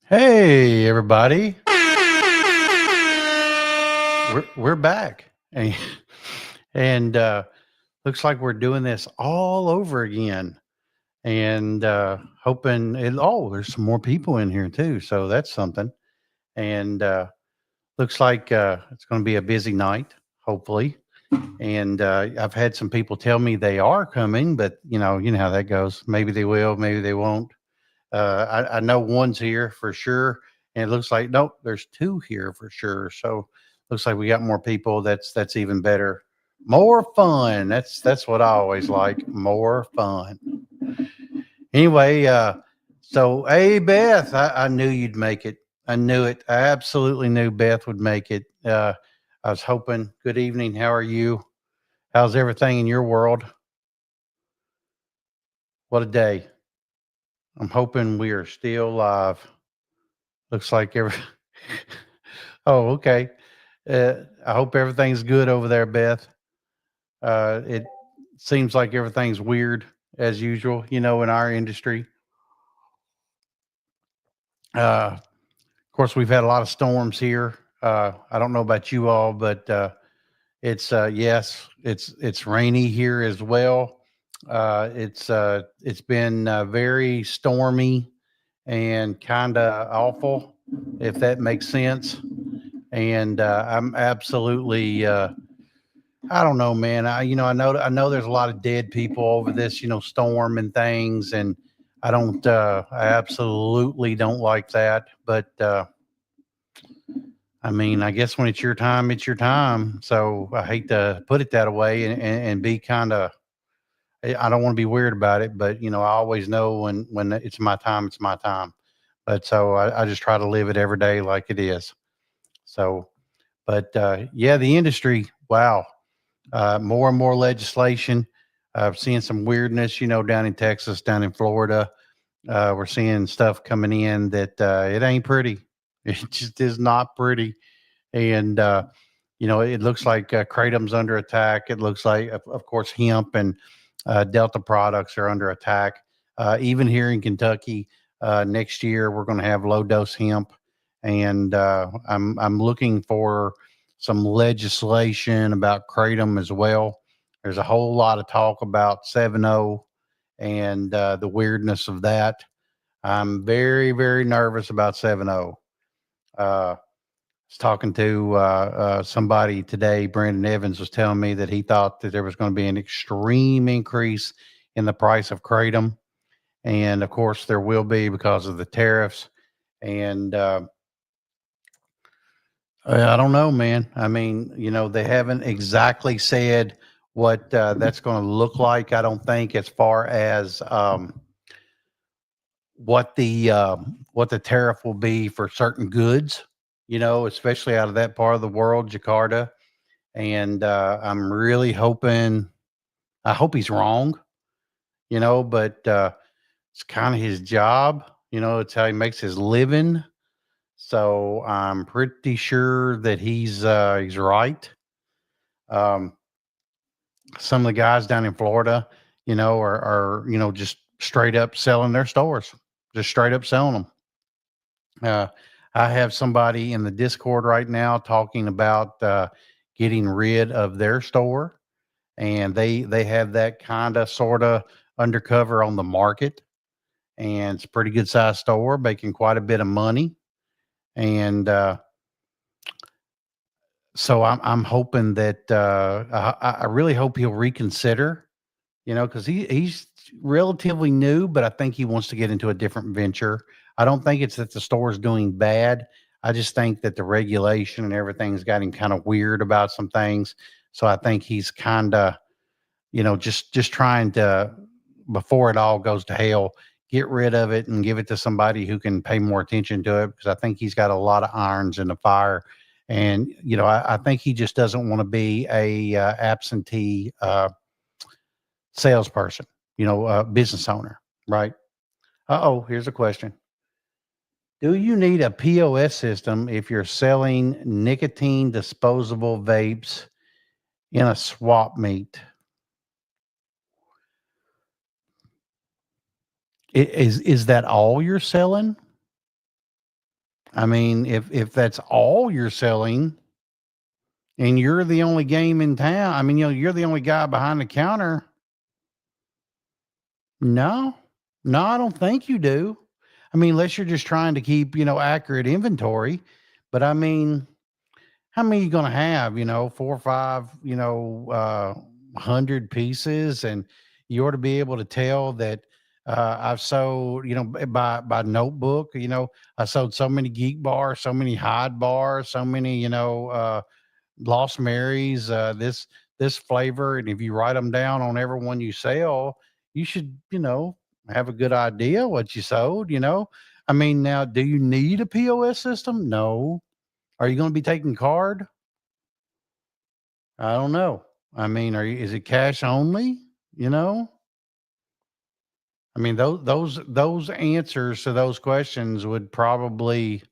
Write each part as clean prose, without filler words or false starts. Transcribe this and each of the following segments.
Hey, everybody. We're back. And looks like we're doing this all over again. And hoping there's some more people in here too, so that's something. And looks like it's going to be a busy night, hopefully. And I've had some people tell me they are coming, but you know how that goes. Maybe they will, maybe they won't. I know one's here for sure, and it looks like nope, there's two here for sure. So looks like we got more people. That's even better. More fun. That's what I always like. More fun. Anyway, so hey Beth, I knew you'd make it. I knew it. I absolutely knew Beth would make it. I was hoping. Good evening. How are you? How's everything in your world? What a day. I'm hoping we are still live. Looks like every. Oh, okay. I hope everything's good over there, Beth. It seems like everything's weird as usual, in our industry. Of course, we've had a lot of storms here. I don't know about you all, but it's yes, it's rainy here as well. It's been very stormy and kind of awful, if that makes sense. And I'm absolutely I don't know, man. I know there's a lot of dead people over this, storm and things, and I absolutely don't like that. But I mean, I guess when it's your time, it's your time. So I hate to put it that way and be kind of. I don't want to be weird about it, but I always know when it's my time, it's my time. But so I just try to live it every day like it is. So, but yeah, the industry. Wow, more and more legislation. Seeing some weirdness, down in Texas, down in Florida. We're seeing stuff coming in that it ain't pretty. It just is not pretty. And it looks like kratom's under attack. It looks like, of course, hemp and Delta products are under attack. Even here in Kentucky, next year we're going to have low dose hemp, and I'm looking for some legislation about kratom as well. There's a whole lot of talk about 7.0 and the weirdness of that. I'm very, very nervous about 7.0. Was talking to somebody today. Brandon Evans was telling me that he thought that there was going to be an extreme increase in the price of kratom, and of course there will be because of the tariffs. And I don't know, man. I mean, they haven't exactly said what that's going to look like. I don't think, as far as what the tariff will be for certain goods. Especially out of that part of the world, Jakarta. And I'm really hoping. I hope he's wrong. But it's kind of his job. It's how he makes his living. So I'm pretty sure that he's right. Um, some of the guys down in Florida, are just straight up selling their stores, just straight up selling them. Uh, I have somebody in the Discord right now talking about getting rid of their store, and they have that kind of sort of undercover on the market, and it's a pretty good sized store, making quite a bit of money. And so I'm hoping that I really hope he'll reconsider, because he's relatively new, but I think he wants to get into a different venture. I don't think it's that the store is doing bad. I just think that the regulation and everything's got him kind of weird about some things. So I think he's kind of, just trying to, before it all goes to hell, get rid of it and give it to somebody who can pay more attention to it, because I think he's got a lot of irons in the fire. And I think he just doesn't want to be a absentee salesperson, business owner, right? Oh, here's a question. Do you need a POS system if you're selling nicotine disposable vapes in a swap meet? Is that all you're selling? I mean, if that's all you're selling and you're the only game in town, I mean, you're the only guy behind the counter. No, no, I don't think you do. I mean, unless you're just trying to keep, accurate inventory. But I mean, how many you gonna have? 4 or 5, 100 pieces, and you ought to be able to tell that I've sold, by notebook. I sold so many Geek bars, so many Hyde bars, so many, Lost Marys, this flavor, and if you write them down on every one you sell, you should, have a good idea what you sold. I mean, now, do you need a POS system? No. Are you going to be taking card? I don't know. I mean, is it cash only? You know? I mean, those answers to those questions would probably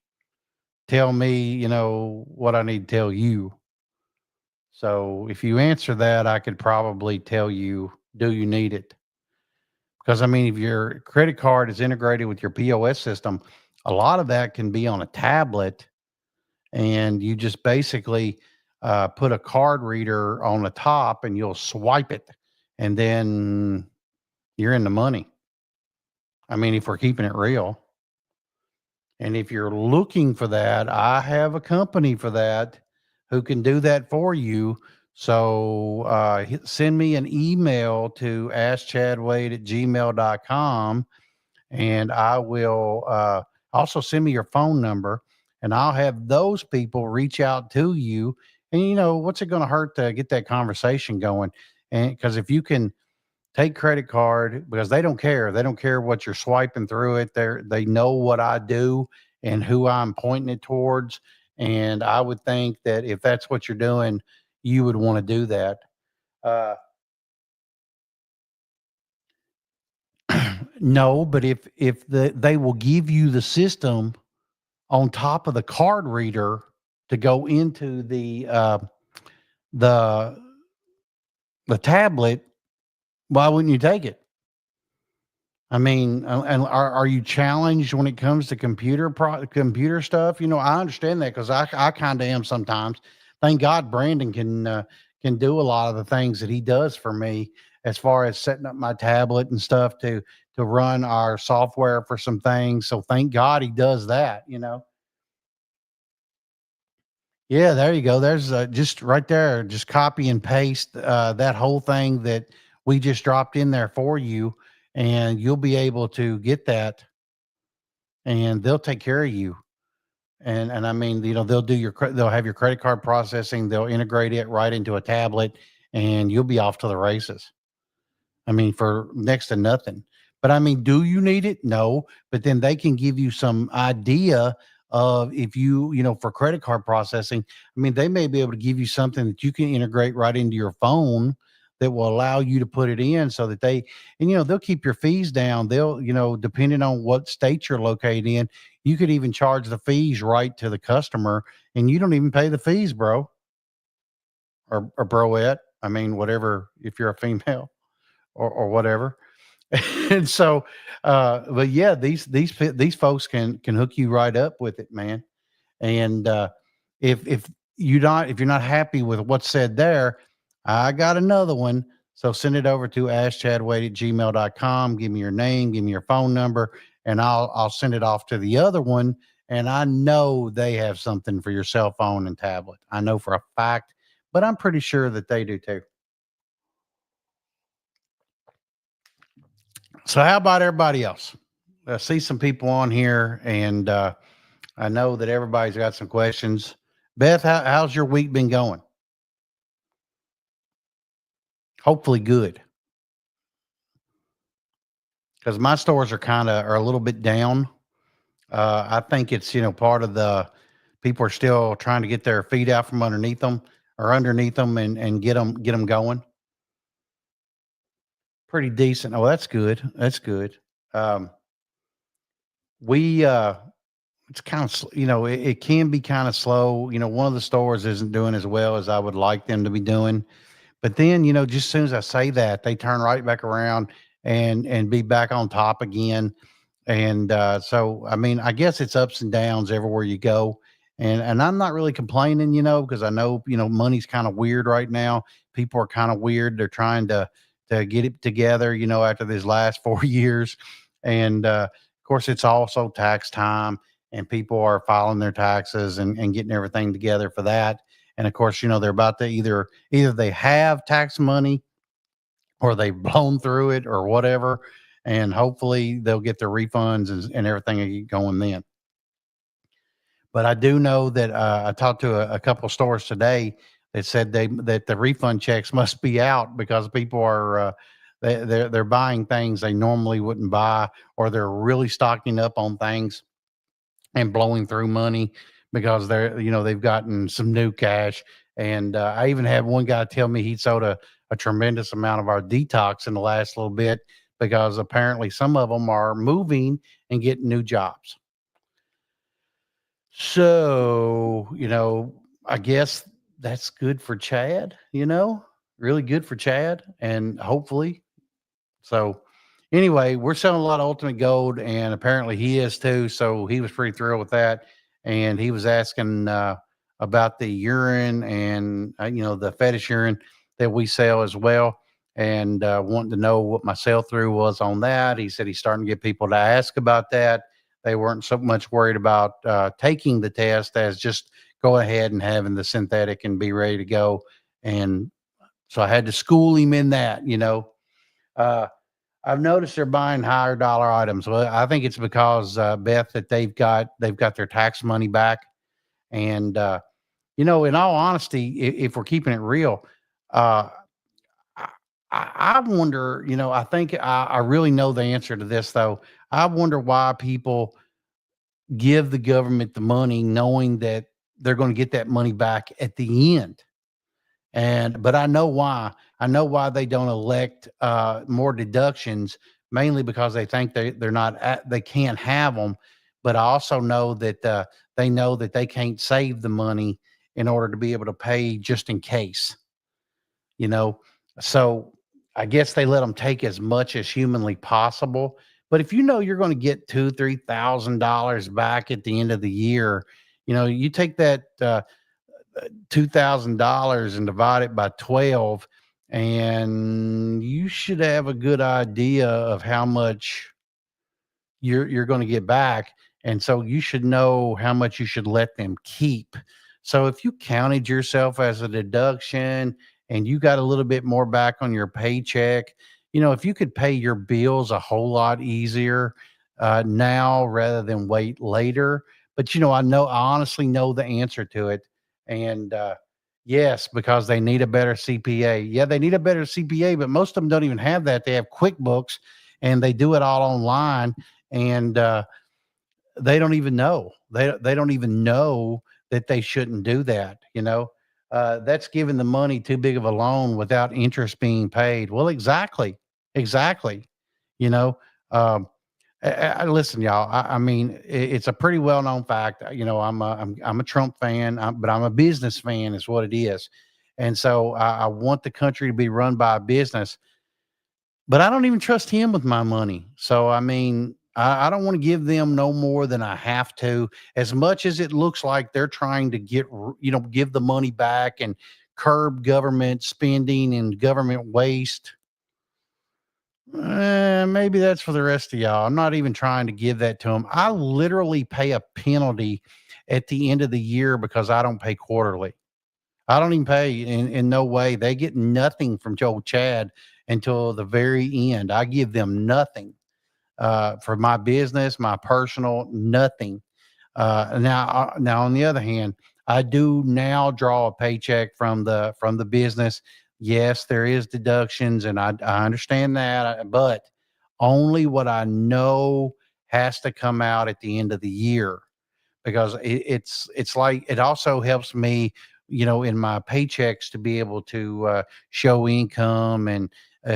tell me, what I need to tell you. So if you answer that, I could probably tell you, do you need it? Because I mean, if your credit card is integrated with your POS system, a lot of that can be on a tablet, and you just basically put a card reader on the top and you'll swipe it, and then you're in the money. I mean, if we're keeping it real. And if you're looking for that, I have a company for that who can do that for you. So send me an email to askchadwade@gmail.com, and I will also send me your phone number, and I'll have those people reach out to you. And what's it going to hurt to get that conversation going? And because if you can take credit card, because they don't care what you're swiping through it, they know what I do and who I'm pointing it towards. And I would think that if that's what you're doing, you would want to do that. uh no, but if they will give you the system on top of the card reader to go into the the tablet, why wouldn't you take it? I mean, and are you challenged when it comes to computer stuff? I understand that because I kind of am sometimes. Thank God Brandon can do a lot of the things that he does for me as far as setting up my tablet and stuff to run our software for some things. So thank God he does that. Yeah, there you go. There's just right there. Just copy and paste that whole thing that we just dropped in there for you, and you'll be able to get that, and they'll take care of you. And I mean, they'll have your credit card processing. They'll integrate it right into a tablet, and you'll be off to the races. I mean, for next to nothing. But I mean, do you need it? No. But then they can give you some idea of if for credit card processing. I mean, they may be able to give you something that you can integrate right into your phone that will allow you to put it in so that they'll keep your fees down. They'll, depending on what state you're located in, you could even charge the fees right to the customer and you don't even pay the fees, bro, or broette. I mean, whatever, if you're a female or whatever. And so, but yeah, these folks can hook you right up with it, man. And if if you're not happy with what's said there, I got another one. So send it over to askchadwade@gmail.com. Give me your name, give me your phone number, and I'll send it off to the other one. And I know they have something for your cell phone and tablet. I know for a fact, but I'm pretty sure that they do too. So how about everybody else? I see some people on here, and I know that everybody's got some questions. Beth, how's your week been going? Hopefully good, because my stores are a little bit down. I think it's part of the people are still trying to get their feet out from underneath them and get them going. Pretty decent. Oh, that's good. That's good. Um, we it's kind of it can be kind of slow. One of the stores isn't doing as well as I would like them to be doing. But then, just as soon as I say that, they turn right back around and be back on top again. And so, I mean, I guess it's ups and downs everywhere you go. And I'm not really complaining, because I know, money's kind of weird right now. People are kind of weird. They're trying to get it together, after these last 4 years. And of course, it's also tax time, and people are filing their taxes and getting everything together for that. And of course, they're about to either they have tax money or they've blown through it or whatever. And hopefully they'll get their refunds and everything will get going then. But I do know that I talked to a couple stores today that said that the refund checks must be out because people are they're buying things they normally wouldn't buy, or they're really stocking up on things and blowing through money because they've gotten some new cash. And I even had one guy tell me he sold a tremendous amount of our detox in the last little bit because apparently some of them are moving and getting new jobs. So, I guess that's good for Chad, really good for Chad. And hopefully, so anyway, we're selling a lot of Ultimate Gold, and apparently he is too. So he was pretty thrilled with that, and he was asking about the urine and the fetish urine that we sell as well, and wanting to know what my sell through was on that. He said he's starting to get people to ask about that. They weren't so much worried about taking the test as just go ahead and having the synthetic and be ready to go. And so I had to school him in that. Uh, I've noticed they're buying higher dollar items. Well, I think it's because Beth, that they've got their tax money back. And in all honesty, if we're keeping it real, uh, I, I wonder. I think I really know the answer to this though. I wonder why people give the government the money, knowing that they're going to get that money back at the end. And but I know why. I know why they don't elect more deductions, mainly because they think they're not they can't have them. But I also know that they know that they can't save the money in order to be able to pay just in case. You know, so I guess they let them take as much as humanly possible. But if you know you're going to get $2,000, $3,000 back at the end of the year, you take that. $2,000 and divide it by 12, and you should have a good idea of how much you're going to get back. And so you should know how much you should let them keep. So if you counted yourself as a deduction and you got a little bit more back on your paycheck, if you could pay your bills a whole lot easier now rather than wait later. But I honestly know the answer to it. And yes, because they need a better CPA. Yeah, they need a better CPA, but most of them don't even have that. They have QuickBooks, and they do it all online. And they don't even know. They don't even know that they shouldn't do that. That's giving the money too big of a loan without interest being paid. Well, exactly, exactly. You know, um, listen, y'all. I mean, it's a pretty well known fact. I'm a Trump fan, but I'm a business fan, is what it is. And so I want the country to be run by a business, but I don't even trust him with my money. So I mean, I don't want to give them no more than I have to. As much as it looks like they're trying to give the money back and curb government spending and government waste. Maybe that's for the rest of y'all. I'm not even trying to give that to them. I literally pay a penalty at the end of the year because I don't pay quarterly. I don't even pay in no way. They get nothing from Joe Chad until the very end. I give them nothing for my business, my personal, nothing. Now, on the other hand, I do now draw a paycheck from the business. Yes, there is deductions, and I understand that, but only what I know has to come out at the end of the year, because it's like it also helps me, in my paychecks to be able to show income and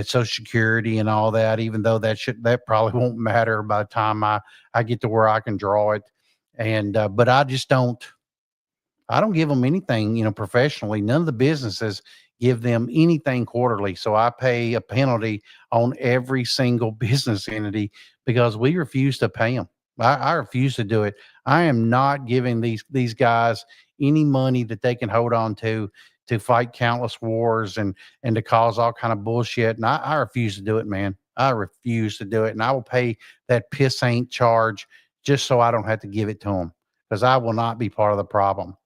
Social Security and all that. Even though that probably won't matter by the time I get to where I can draw it. And but I just don't. I don't give them anything, professionally. None of the businesses give them anything quarterly. So I pay a penalty on every single business entity because we refuse to pay them. I refuse to do it. I am not giving these guys any money that they can hold on to fight countless wars and to cause all kind of bullshit. And I refuse to do it, man. I refuse to do it. And I will pay that piss ain't charge just so I don't have to give it to them because I will not be part of the problem.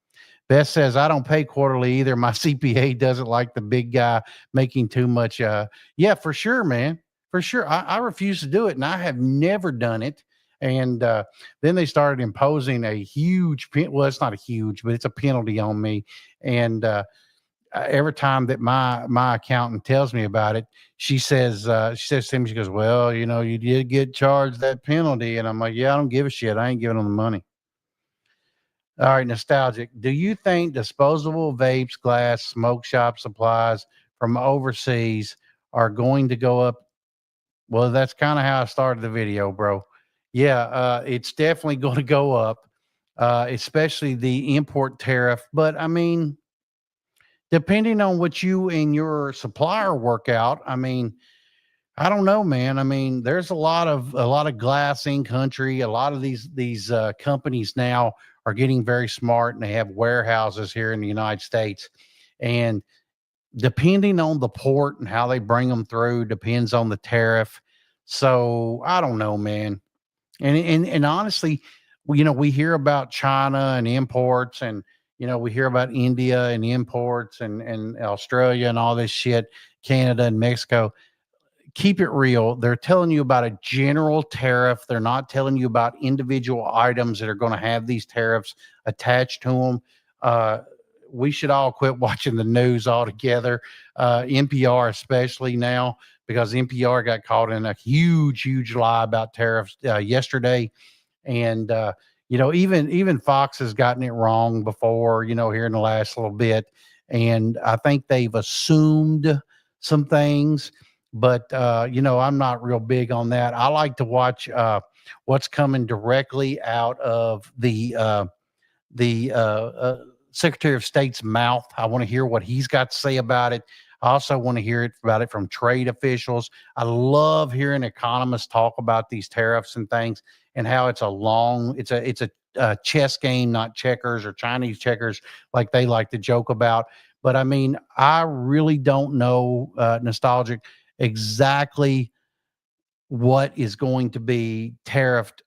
Beth says, I don't pay quarterly either. My CPA doesn't like the big guy making too much. Yeah, for sure, man. For sure. I refuse to do it. And I have never done it. And then they started imposing a huge, well, it's not a huge, but it's a penalty on me. And every time that my accountant tells me about it, she says to me, she goes, well, you know, you did get charged that penalty. And I'm like, yeah, I don't give a shit. I ain't giving them the money. All right, nostalgic. Do you think disposable vapes, glass, smoke shop supplies from overseas are going to go up? Well, that's kind of how I started the video, bro. Yeah, it's definitely going to go up, especially the import tariff. But I mean, depending on what you and your supplier work out, I mean, I don't know, man. I mean, there's a lot of glass in country. A lot of these companies now are getting very smart, and they have warehouses here in the United States. And depending on the port and how they bring them through, depends on the tariff. So I don't know, man. And honestly, we hear about China and imports, and we hear about India and imports, and Australia and all this shit, Canada and Mexico. Keep it real. They're telling you about a general tariff. They're not telling you about individual items that are going to have these tariffs attached to them. Uh, we should all quit watching the news altogether. NPR, especially now, because NPR got caught in a huge, huge lie about tariffs yesterday. And, even Fox has gotten it wrong before, here in the last little bit. And I think they've assumed some things, but I'm not real big on that. I like to watch what's coming directly out of the Secretary of State's mouth. I want to hear what he's got to say about it. I also want to hear about it from trade officials. I love hearing economists talk about these tariffs and things, and how it's a chess game, not checkers or Chinese checkers like they like to joke about. But I mean, I really don't know, nostalgic, exactly what is going to be tariffed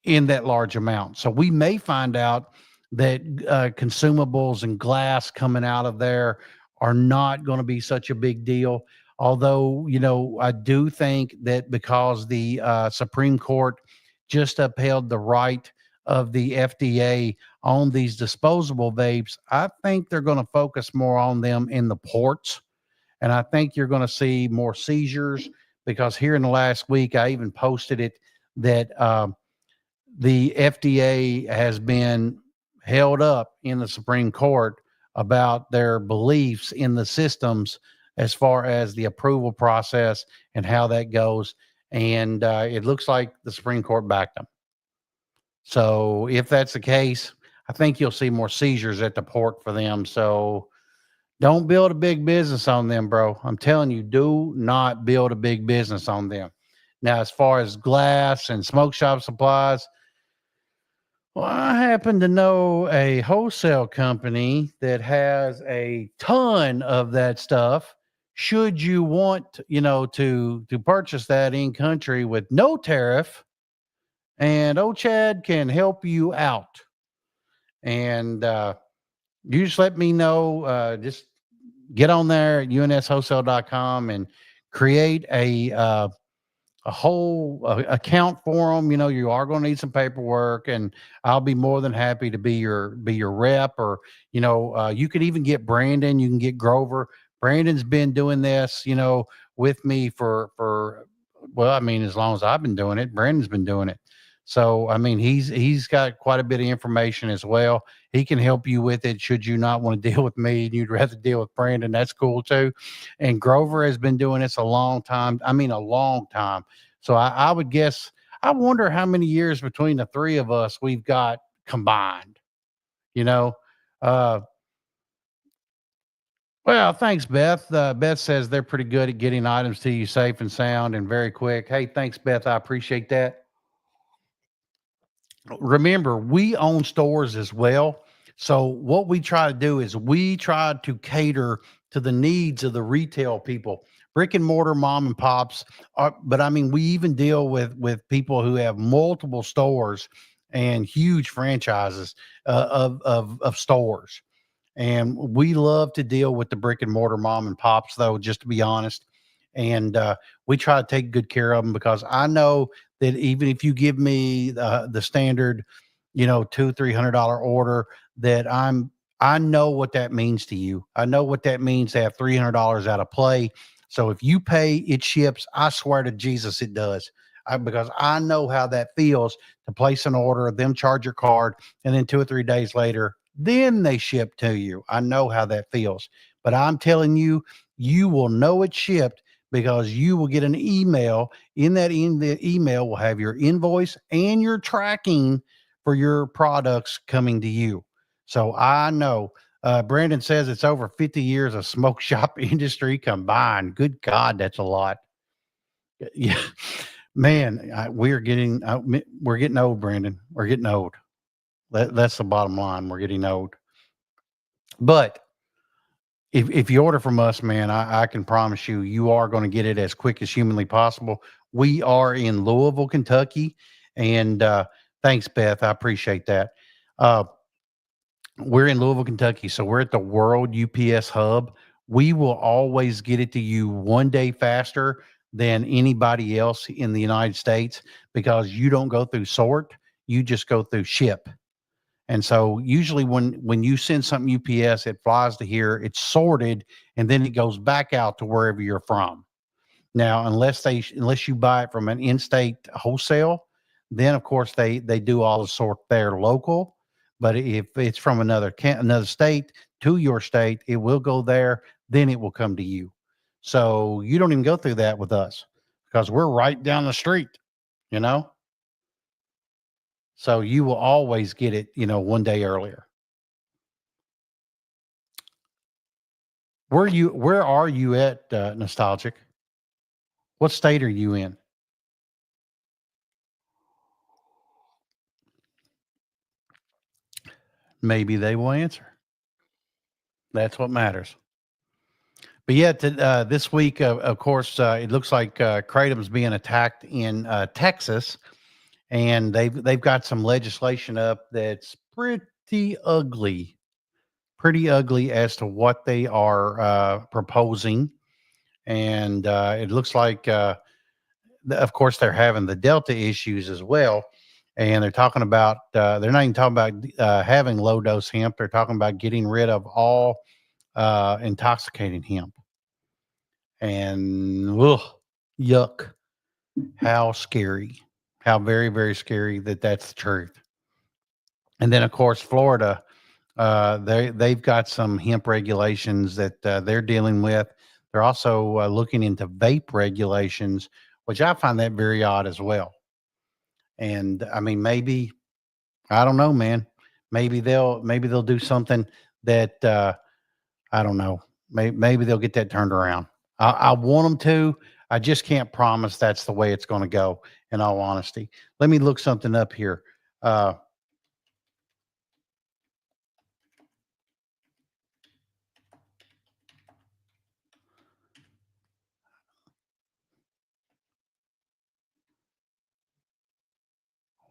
in that large amount. So we may find out that consumables and glass coming out of there are not going to be such a big deal. Although, I do think that because the Supreme Court just upheld the right of the FDA on these disposable vapes, I think they're going to focus more on them in the ports. And I think you're going to see more seizures because here in the last week, I even posted it that the FDA has been held up in the Supreme Court about their beliefs in the systems as far as the approval process and how that goes. And it looks like the Supreme Court backed them. So if that's the case, I think you'll see more seizures at the port for them. So don't build a big business on them, bro. I'm telling you, do not build a big business on them. Now, as far as glass and smoke shop supplies, well, I happen to know a wholesale company that has a ton of that stuff. Should you want, to purchase that in country with no tariff, and Chad can help you out. And you just let me know. Just get on there at unswholesale.com and create a whole account for them. You are going to need some paperwork, and I'll be more than happy to be your rep. Or you could even get Brandon. You can get Grover. Brandon's been doing this, with me for well, I mean, as long as I've been doing it. Brandon's been doing it. So I mean, he's got quite a bit of information as well. He can help you with it. Should you not want to deal with me and you'd rather deal with Brandon, that's cool too. And Grover has been doing this a long time. I mean, a long time. So I would guess, I wonder how many years between the three of us we've got combined, you know? Uh, Well, thanks, Beth. Beth says they're pretty good at getting items to you safe and sound and very quick. Hey, thanks, Beth. I appreciate that. Remember, we own stores as well. So what we try to do is we try to cater to the needs of the retail people, brick and mortar mom and pops. But I mean, we even deal with people who have multiple stores and huge franchises of stores. And we love to deal with the brick and mortar mom and pops, though, just to be honest. And we try to take good care of them because I know that even if you give me the standard, $200-300 order, that I know what that means to you. I know what that means to have $300 out of play. So if you pay, it ships. I swear to Jesus, it does. Because I know how that feels to place an order, them charge your card, and then 2 or 3 days later, then they ship to you. I know how that feels. But I'm telling you, you will know it's shipped because you will get an email. In the email will have your invoice and your tracking for your products coming to you. So I know. Brandon says it's over 50 years of smoke shop industry combined. Good God, that's a lot. Yeah, man, we're getting old, Brandon. We're getting old. That's the bottom line. We're getting old. But if you order from us, man, I can promise you, you are going to get it as quick as humanly possible. We are in Louisville, Kentucky, and thanks, Beth. I appreciate that. Uh, we're in Louisville, Kentucky, so we're at the World UPS Hub. We will always get it to you one day faster than anybody else in the United States because you don't go through sort, you just go through ship. And so usually when you send something UPS, it flies to here, it's sorted, and then it goes back out to wherever you're from. Now, unless you buy it from an in-state wholesale, then of course they do all the sort there local. But if it's from another state to your state, it will go there, then it will come to you. So you don't even go through that with us because we're right down the street, you know? So you will always get it, one day earlier. Where are you at, Nostalgic? What state are you in? Maybe they will answer. That's what matters. But yet, this week, of course, it looks like Kratom's being attacked in Texas, and they've got some legislation up that's pretty ugly as to what they are proposing. And it looks like of course, they're having the Delta issues as well. And they're talking about, they're not even talking about having low dose hemp. They're talking about getting rid of all intoxicating hemp. And ugh, yuck. How scary. How very, very scary that that's the truth. And then, of course, Florida, they've got some hemp regulations that they're dealing with. They're also looking into vape regulations, which I find that very odd as well. And I mean, maybe I don't know, man. Maybe they'll do something that I don't know. Maybe they'll get that turned around. I want them to. I just can't promise that's the way it's going to go. In all honesty, let me look something up here. Uh,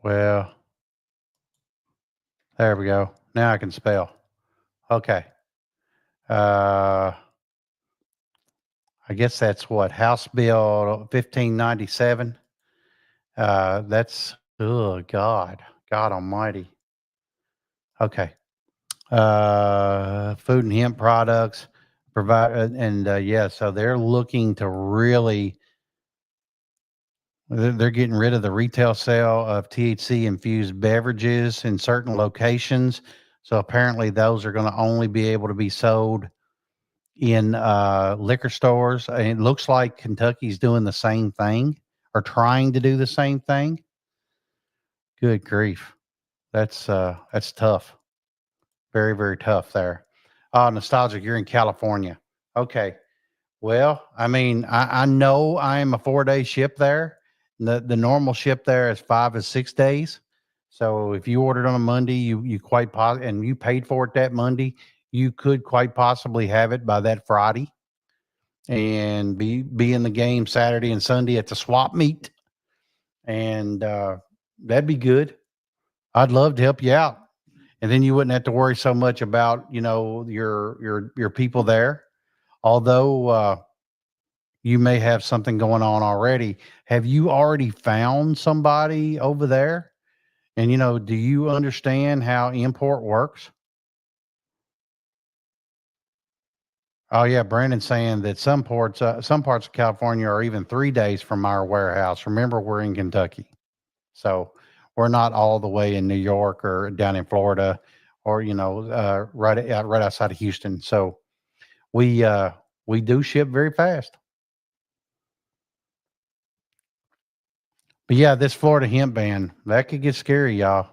well, there we go. Now I can spell. Okay. Uh, I guess that's what House Bill 1597. That's oh God Almighty. Okay. Food and hemp products provide, and yeah, so they're looking to really, they're getting rid of the retail sale of THC infused beverages in certain locations. So apparently, those are going to only be able to be sold in liquor stores. And it looks like Kentucky's doing the same thing or trying to do the same thing. Good grief, that's tough. Very, very tough there. Nostalgic, you're in California. Okay. Well, I mean, I know I am a 4-day ship there. The normal ship there is 5 to 6 days. So if you ordered on a Monday, you quite and you paid for it that Monday, you could quite possibly have it by that Friday and be in the game Saturday and Sunday at the swap meet, and that'd be good. I'd love to help you out, and then you wouldn't have to worry so much about your people there. Although you may have something going on already. Have you already found somebody over there? And do you understand how import works? Oh yeah, Brandon's saying that some parts of California are even 3 days from our warehouse. Remember, we're in Kentucky, so we're not all the way in New York or down in Florida, or right outside of Houston. So we uh, we do ship very fast. But yeah, this Florida hemp ban that could get scary, y'all.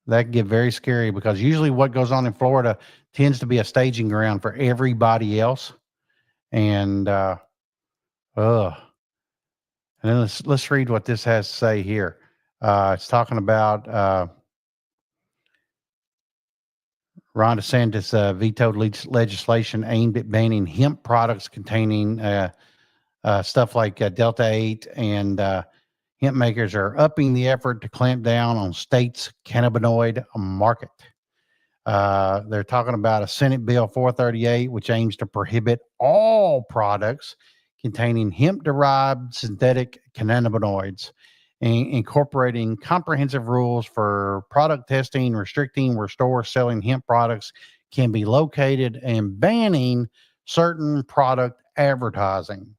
That could get very scary because usually what goes on in Florida tends to be a staging ground for everybody else. And ugh. And then let's read what this has to say here. It's talking about Ron DeSantis vetoed legislation aimed at banning hemp products containing stuff like Delta 8, and hemp makers are upping the effort to clamp down on states' cannabinoid market. They're talking about a Senate Bill 438, which aims to prohibit all products containing hemp derived synthetic cannabinoids, incorporating comprehensive rules for product testing, restricting where stores selling hemp products can be located, and banning certain product advertising.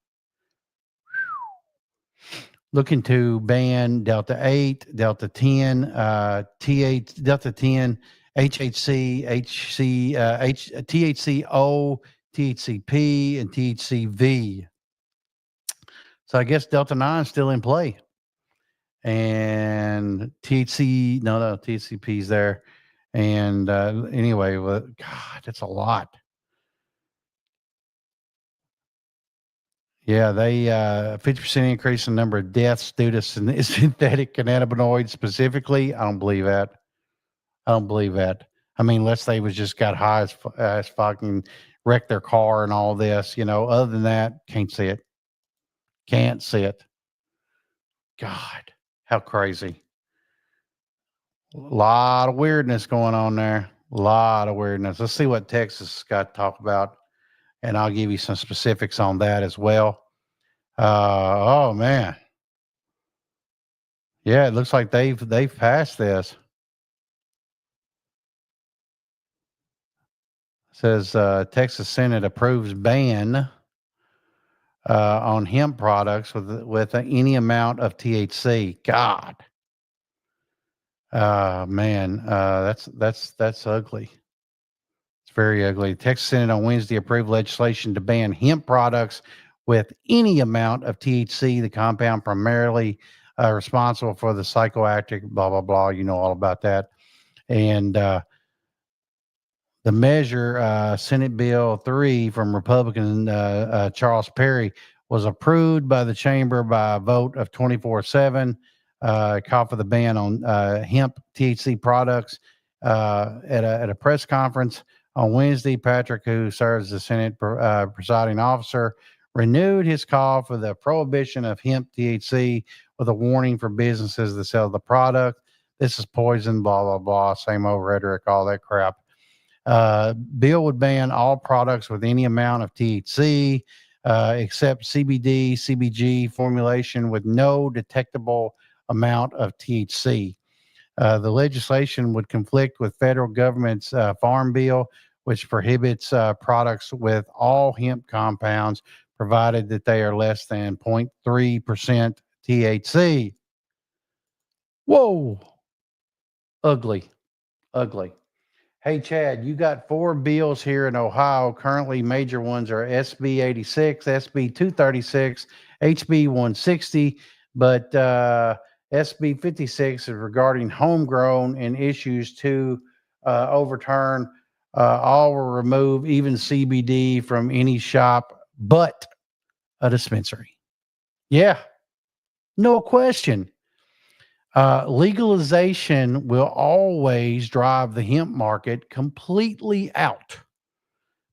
Looking to ban Delta 8, Delta 10, T8, Delta 10, HHC, THCO, THCP, and THCV. So I guess Delta 9 is still in play. And THC, no, THCP is there. And anyway, well, God, that's a lot. Yeah, they 50% increase in the number of deaths due to synthetic cannabinoids specifically. I don't believe that. I don't believe that. I mean, let's say was just got high as fucking wrecked their car and all this. Other than that, can't see it. Can't see it. God, how crazy! A lot of weirdness going on there. A lot of weirdness. Let's see what Texas has got to talk about, and I'll give you some specifics on that as well. Oh man, yeah, it looks like they've passed this. It says Texas Senate approves ban on hemp products with any amount of THC. God, man, that's ugly. It's very ugly. Texas Senate on Wednesday approved legislation to ban hemp products with any amount of THC, the compound primarily responsible for the psychoactive, blah, blah, blah. You know all about that. And the measure, Senate Bill 3 from Republican Charles Perry, was approved by the chamber by a vote of 24-7. Called for the ban on hemp THC products at a press conference on Wednesday. Patrick, who serves as the Senate presiding officer, renewed his call for the prohibition of hemp THC with a warning for businesses that sell the product. This is poison, blah, blah, blah, same old rhetoric, all that crap. Bill would ban all products with any amount of THC, except CBD, CBG formulation with no detectable amount of THC. The legislation would conflict with federal government's farm bill, which prohibits products with all hemp compounds, provided that they are less than 0.3% THC. Whoa, ugly, ugly. Hey, Chad, you got four bills here in Ohio. Currently, major ones are SB 86, SB 236, HB 160, but SB 56 is regarding homegrown and issues to overturn All will remove even CBD from any shop but a dispensary. Yeah, no question. Legalization will always drive the hemp market completely out,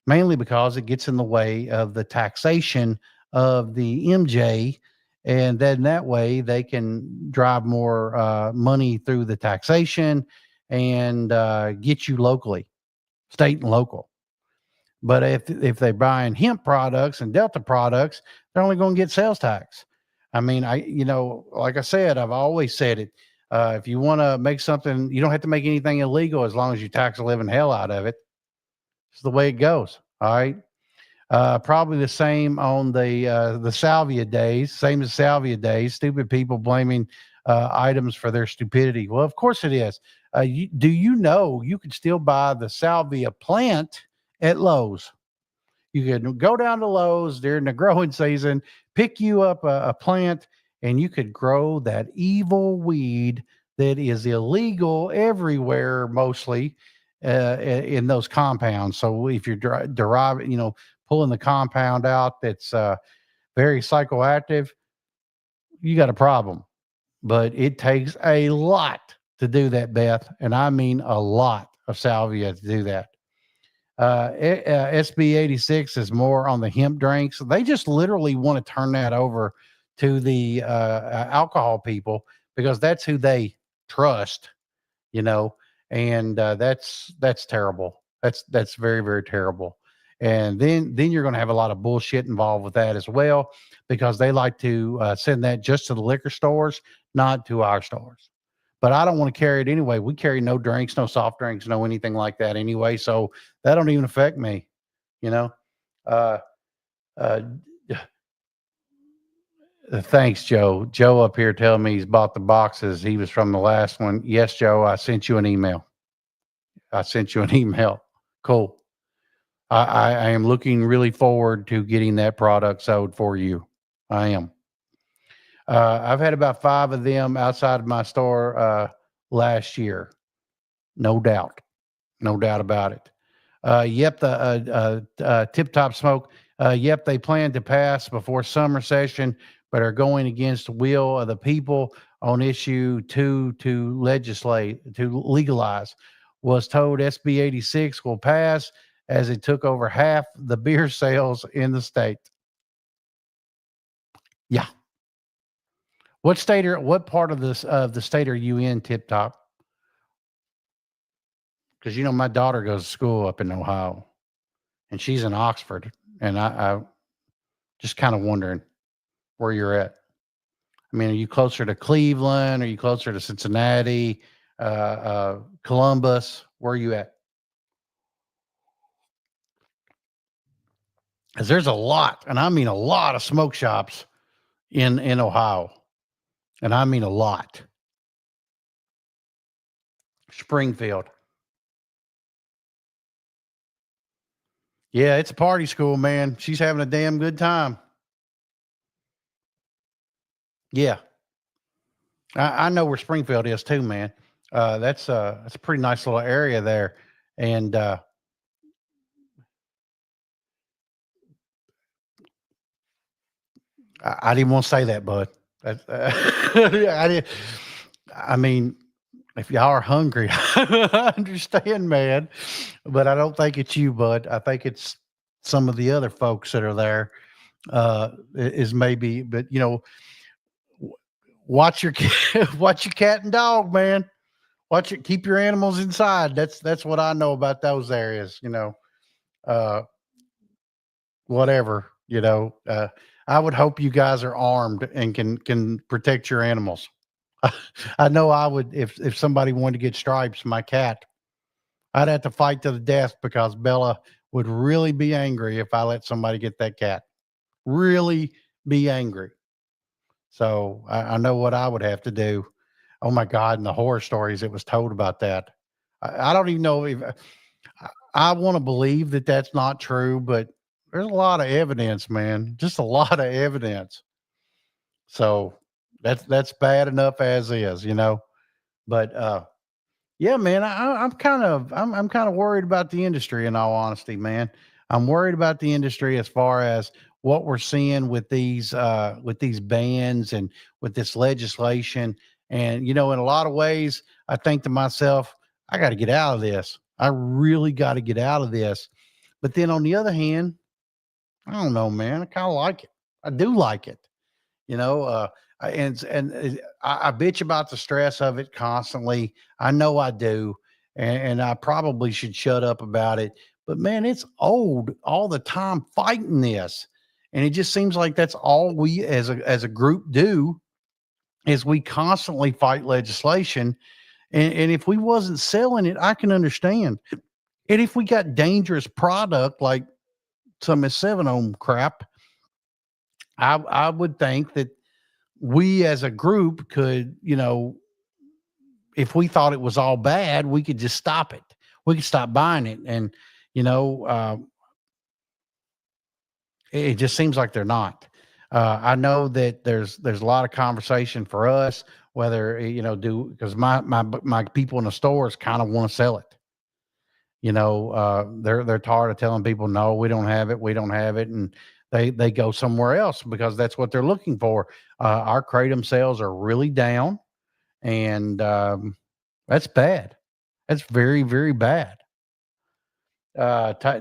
mainly because it gets in the way of the taxation of the MJ. And then that way they can drive more money through the taxation and get you locally, state and local. But if they're buying hemp products and Delta products, they're only going to get sales tax. I mean, like I said, I've always said it. If you want to make something, you don't have to make anything illegal as long as you tax the living hell out of it. It's the way it goes. All right. Probably the same on the salvia days, same as salvia days. Stupid people blaming items for their stupidity. Well, of course it is. Do you know you can still buy the salvia plant at Lowe's? You could go down to Lowe's during the growing season, pick you up a plant, and you could grow that evil weed that is illegal everywhere, mostly in those compounds. So if you're deriving, pulling the compound out that's very psychoactive, you got a problem. But it takes a lot to do that, Beth, and I mean a lot of salvia to do that. SB 86 is more on the hemp drinks. They just literally want to turn that over to the alcohol people because that's who they trust, you know, and that's terrible. That's very, very terrible. And then you're going to have a lot of bullshit involved with that as well because they like to send that just to the liquor stores, not to our stores. But I don't want to carry it anyway. We carry no drinks, no soft drinks, no anything like that anyway. So that don't even affect me, you know. Uh, uh, Thanks, Joe. Joe up here telling me he's bought the boxes. He was from the last one. Yes, Joe, I sent you an email. I sent you an email. Cool. I am looking really forward to getting that product sold for you. I am. I've had about 5 of them outside of my store last year. No doubt. No doubt about it. Yep, the Tip Top Smoke. Yep, they plan to pass before summer session, but are going against the will of the people on issue 2 to legalize. Was told SB 86 will pass as it took over half the beer sales in the state. Yeah. What part of the state are you in, Tip Top? Because my daughter goes to school up in Ohio, and she's in Oxford, and I just kind of wondering where you're at. I mean, are you closer to Cleveland? Are you closer to Cincinnati, Columbus? Where are you at? Because there's a lot, and I mean a lot of smoke shops in Ohio, and I mean a lot. Springfield. Yeah, it's a party school, man. She's having a damn good time. Yeah, I know where Springfield is too, man. That's a pretty nice little area there, and I didn't want to say that, bud. I did. I mean, if y'all are hungry, I understand, man. But I don't think it's you, bud. I think it's some of the other folks that are there. Is maybe, but watch your watch your cat and dog, man. Watch it. Keep your animals inside. That's what I know about those areas. Uh, whatever. I would hope you guys are armed and can protect your animals. I know I would if somebody wanted to get Stripes, my cat. I'd have to fight to the death because Bella would really be angry if I let somebody get that cat. Really be angry. So I know what I would have to do. Oh my God! And the horror stories it was told about that. I don't even know if I want to believe that that's not true, but there's a lot of evidence, man. Just a lot of evidence. So that's bad enough as is. But Yeah, man. I'm kind of worried about the industry. In all honesty, man, I'm worried about the industry as far as what we're seeing with these bans and with this legislation. And in a lot of ways, I think to myself, I got to get out of this. I really got to get out of this. But then on the other hand, I don't know, man. I kind of like it. I do like it. You know, I bitch about the stress of it constantly. I know I do, and I probably should shut up about it. But man, it's old all the time fighting this, and it just seems like that's all we as a group do is we constantly fight legislation. And if we wasn't selling it, I can understand. And if we got dangerous product like some of 7 ohm crap, I would think that we as a group could, if we thought it was all bad, we could just stop it. We could stop buying it. And, you know, uh, it just seems like they're not. I know that there's a lot of conversation for us, whether, do because my people in the stores kind of want to sell it. They're tired of telling people, no, we don't have it. And they go somewhere else because that's what they're looking for. Our kratom sales are really down, and that's bad. That's very, very bad.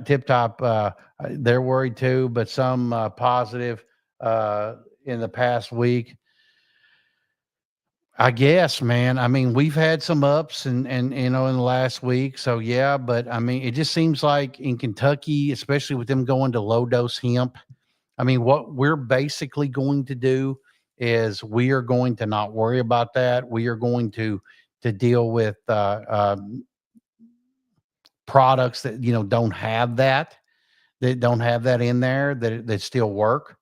Tip Top, they're worried too, but some positive in the past week. I guess, man. I mean, we've had some ups and in the last week. So yeah, but I mean, it just seems like in Kentucky, especially with them going to low dose hemp. I mean, what we're basically going to do is we are going to not worry about that. We are going to deal with products that don't have that in there that still work.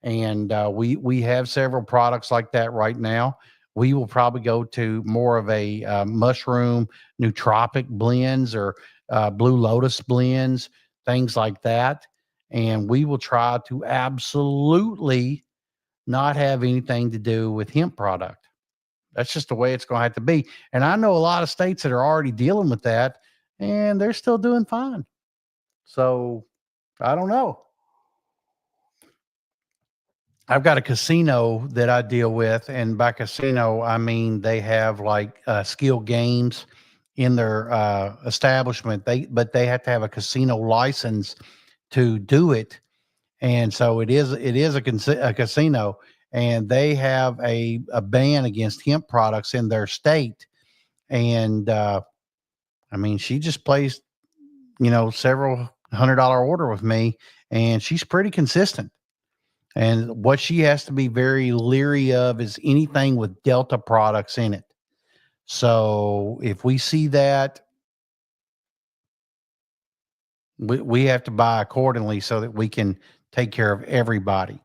And we have several products like that right now. We will probably go to more of a mushroom nootropic blends or blue lotus blends, things like that. And we will try to absolutely not have anything to do with hemp product. That's just the way it's going to have to be. And I know a lot of states that are already dealing with that, and they're still doing fine. So I don't know. I've got a casino that I deal with, and by casino, I mean they have like skill games in their establishment. But they have to have a casino license to do it, and so it is a casino, and they have a ban against hemp products in their state. And I mean, she just placed several $100 order with me, and she's pretty consistent. And what she has to be very leery of is anything with Delta products in it. So if we see that, we have to buy accordingly so that we can take care of everybody.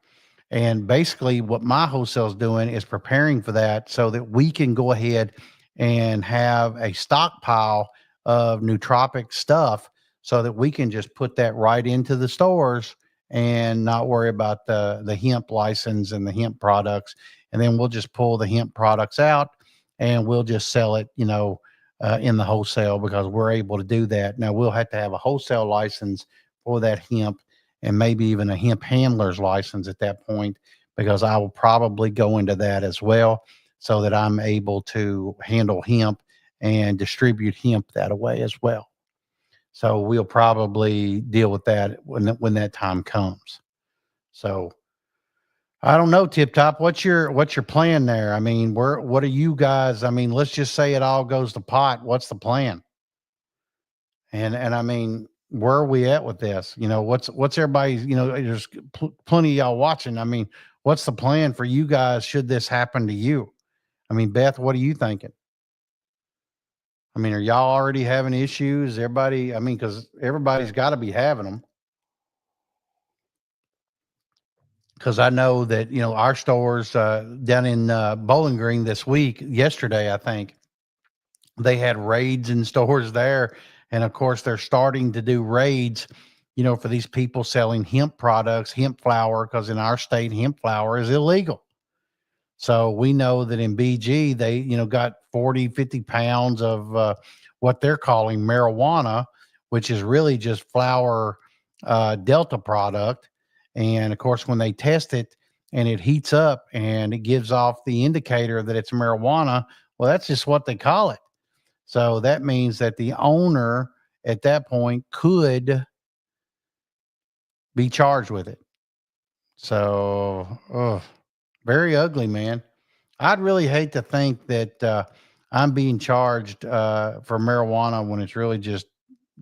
And basically, what my wholesale is doing is preparing for that so that we can go ahead and have a stockpile of nootropic stuff so that we can just put that right into the stores and not worry about the hemp license and the hemp products. And then we'll just pull the hemp products out and we'll just sell it, in the wholesale because we're able to do that. Now we'll have to have a wholesale license for that hemp and maybe even a hemp handler's license at that point, because I will probably go into that as well so that I'm able to handle hemp and distribute hemp that way as well. So we'll probably deal with that when that time comes. So I don't know, Tip Top. What's your plan there? I mean, what are you guys? I mean, let's just say it all goes to pot. What's the plan? And I mean, where are we at with this? What's everybody's, there's plenty of y'all watching. I mean, what's the plan for you guys should this happen to you? I mean, Beth, what are you thinking? I mean, are y'all already having issues? Everybody, I mean, because everybody's got to be having them. Because I know that, our stores down in Bowling Green yesterday, I think, they had raids in stores there. And of course, they're starting to do raids, for these people selling hemp products, hemp flower, because in our state, hemp flower is illegal. So we know that in BG, they, got 40, 50 pounds of what they're calling marijuana, which is really just flower Delta product. And of course, when they test it and it heats up and it gives off the indicator that it's marijuana, well, that's just what they call it. So that means that the owner at that point could be charged with it. So, very ugly, man. I'd really hate to think that I'm being charged for marijuana when it's really just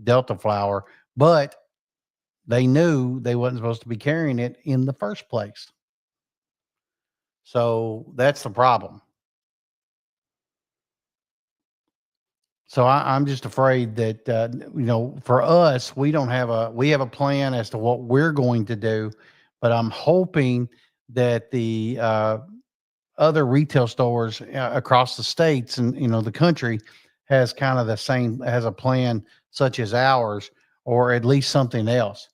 Delta flower, but they knew they wasn't supposed to be carrying it in the first place. So that's the problem. So I'm just afraid that for us, we have a plan as to what we're going to do, but I'm hoping that the other retail stores across the states and the country has kind of the same has a plan such as ours, or at least something else.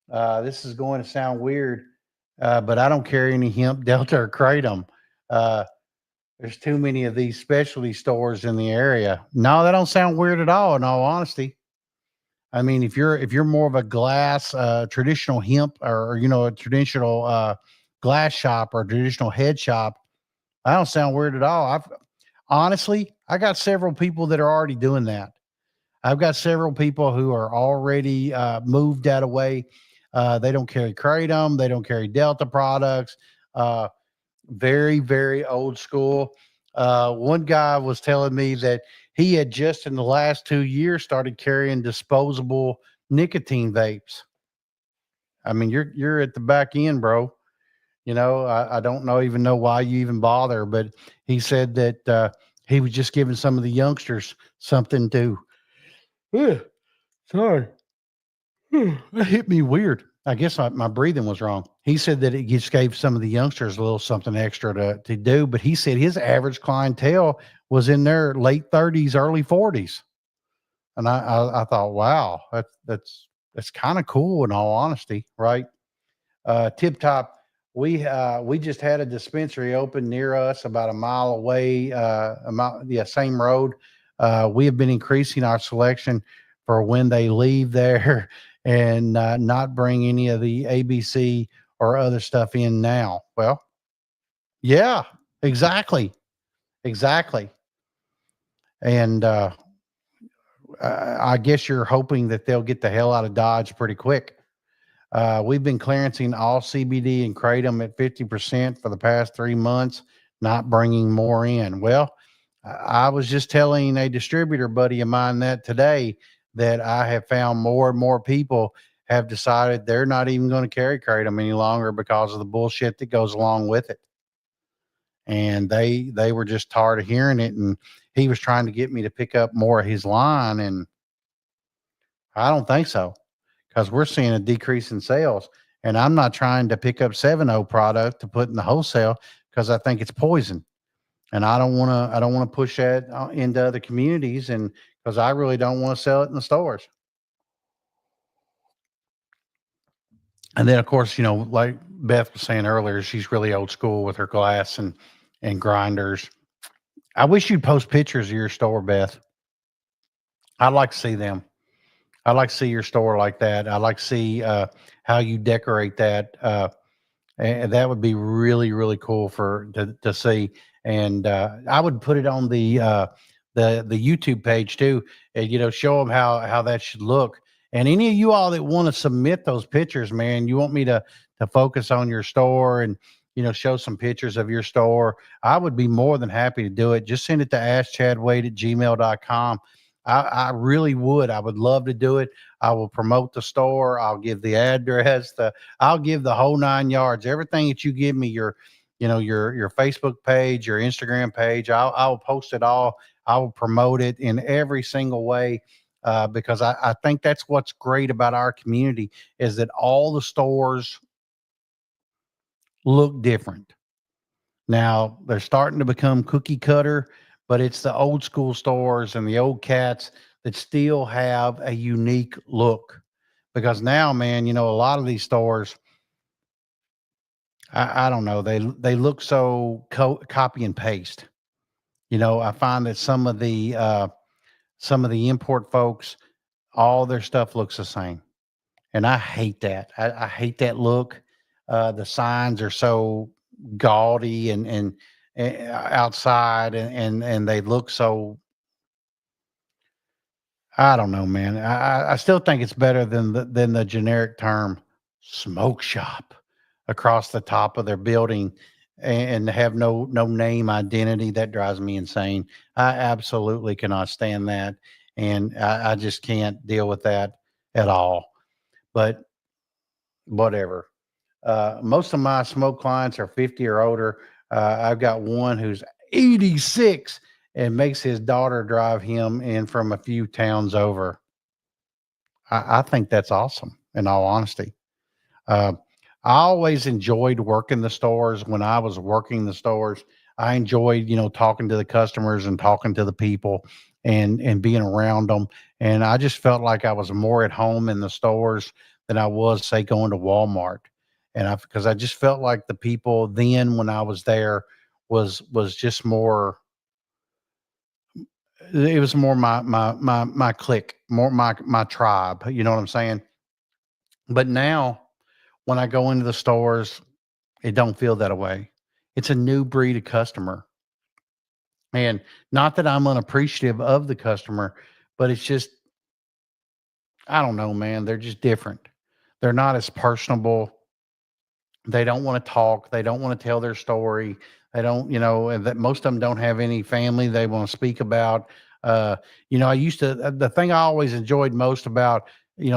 This is going to sound weird, but I don't carry any hemp, Delta, or kratom. Uh, there's too many of these specialty stores in the area. No, that don't sound weird at all. In all honesty, I mean, if you're more of a glass traditional hemp, or a traditional glass shop or traditional head shop, I don't sound weird at all. I got several people that are already doing that. I've got several people who are already moved that away. They don't carry kratom. They don't carry Delta products. Uh, Very, very old school. One guy was telling me that he had just in the last 2 years started carrying disposable nicotine vapes. I mean, you're at the back end, bro. I don't even know why you even bother, but he said that he was just giving some of the youngsters something to. Ugh, sorry. That hit me weird. I guess my breathing was wrong. He said that it just gave some of the youngsters a little something extra to do, but he said his average clientele was in their late 30s, early 40s. And I thought, wow, that's kind of cool in all honesty, right? Tip Top, we just had a dispensary open near us about a mile away, yeah, same road. We have been increasing our selection for when they leave there and not bring any of the ABC or other stuff in now. Well, yeah, exactly, exactly. And I guess you're hoping that they'll get the hell out of Dodge pretty quick. We've been clearancing all CBD and kratom at 50% for the past 3 months, not bringing more in. Well, I was just telling a distributor buddy of mine that today, that I have found more and more people have decided they're not even going to carry kratom any longer because of the bullshit that goes along with it. And they were just tired of hearing it. And he was trying to get me to pick up more of his line. And I don't think so, because we're seeing a decrease in sales. And I'm not trying to pick up 7.0 product to put in the wholesale because I think it's poison. And I don't want to push that into other communities, and because I really don't want to sell it in the stores. And then of course, like Beth was saying earlier, she's really old school with her glass and grinders. I wish you'd post pictures of your store, Beth. I'd like to see them. I'd like to see your store like that. I'd like to see how you decorate that. And that would be really, really cool to see. And I would put it on the YouTube page too, and show them how that should look. And any of you all that want to submit those pictures, man, you want me to focus on your store and show some pictures of your store, I would be more than happy to do it. Just send it to askchadwade@gmail.com. I really would. I would love to do it. I will promote the store. I'll give the address, I'll give the whole 9 yards. Everything that you give me, your Facebook page, your Instagram page, I'll post it all. I will promote it in every single way, because I think that's what's great about our community, is that all the stores look different. Now they're starting to become cookie cutter, but it's the old school stores and the old cats that still have a unique look. Because now, man, a lot of these stores, I don't know. They look so copy and paste. I find that some of the import folks, all their stuff looks the same, and I hate that. I hate that look. The signs are so gaudy and outside, and they look so. I don't know, man. I still think it's better than the generic term smoke shop across the top of their building and have no name identity. That drives me insane. I absolutely cannot stand that. And I just can't deal with that at all. But whatever. Most of my smoke clients are 50 or older. I've got one who's 86 and makes his daughter drive him in from a few towns over. I think that's awesome, in all honesty. Uh, I always enjoyed working the stores. When I was working the stores, I enjoyed, talking to the customers and talking to the people and being around them. And I just felt like I was more at home in the stores than I was, say, going to Walmart. Because I just felt like the people then when I was there was just more. It was more my clique, more my tribe. You know what I'm saying? But now when I go into the stores, it don't feel that way. It's a new breed of customer. And not that I'm unappreciative of the customer, but it's just, I don't know, man. They're just different. They're not as personable. They don't want to talk. They don't want to tell their story. They don't, and that most of them don't have any family they want to speak about. Uh, I used to, the thing I always enjoyed most about,